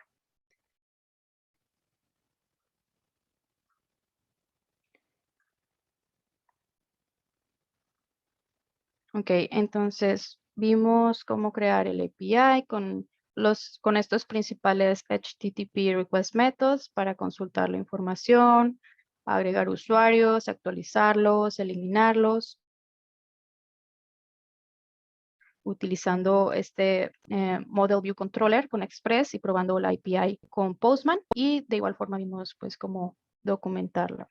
Ok, entonces vimos cómo crear el API con estos principales HTTP request methods para consultar la información, agregar usuarios, actualizarlos, eliminarlos, utilizando este Model View Controller con Express y probando la API con Postman, y de igual forma vimos pues cómo documentarla.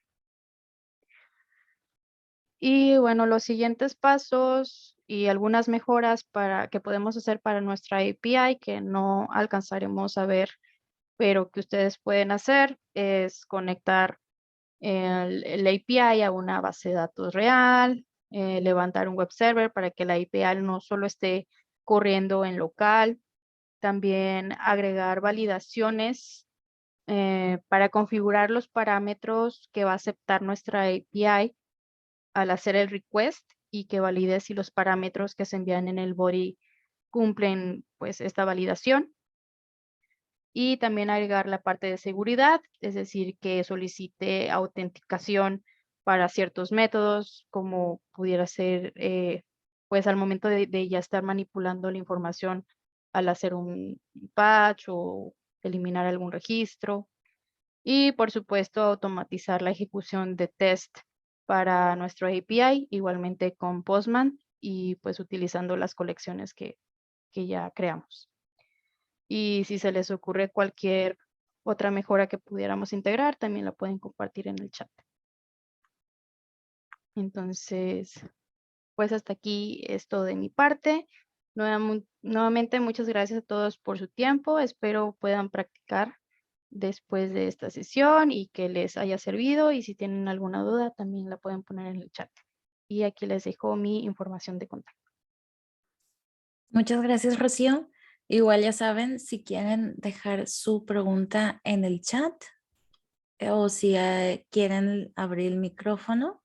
Y bueno, los siguientes pasos y algunas mejoras que podemos hacer para nuestra API que no alcanzaremos a ver, pero que ustedes pueden hacer es conectar el API a una base de datos real, levantar un web server para que la API no solo esté corriendo en local, también agregar validaciones para configurar los parámetros que va a aceptar nuestra API al hacer el request y que valide si los parámetros que se envían en el body cumplen pues esta validación. Y también agregar la parte de seguridad, es decir, que solicite autenticación para ciertos métodos, como pudiera ser pues al momento de ya estar manipulando la información al hacer un patch o eliminar algún registro. Y por supuesto, automatizar la ejecución de test para nuestro API, igualmente con Postman y pues utilizando las colecciones que ya creamos. Y si se les ocurre cualquier otra mejora que pudiéramos integrar, también la pueden compartir en el chat. Entonces, pues hasta aquí es todo de mi parte. Nuevamente, muchas gracias a todos por su tiempo. Espero puedan practicar después de esta sesión y que les haya servido. Y si tienen alguna duda, también la pueden poner en el chat. Y aquí les dejo mi información de contacto. Muchas gracias, Rocío. Igual ya saben, si quieren dejar su pregunta en el chat o si quieren abrir el micrófono.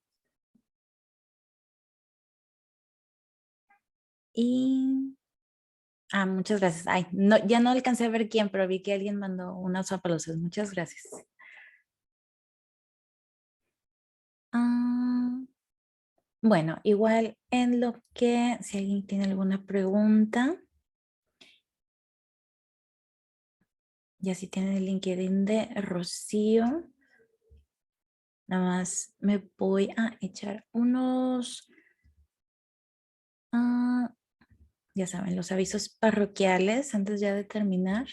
Y... muchas gracias. Ay, no, ya no alcancé a ver quién, pero vi que alguien mandó unas aplausos. Muchas gracias. Bueno, igual en lo que, si alguien tiene alguna pregunta, ya si tienen el LinkedIn de Rocío, Nada más me voy a echar unos, ya saben, los avisos parroquiales antes ya de terminar.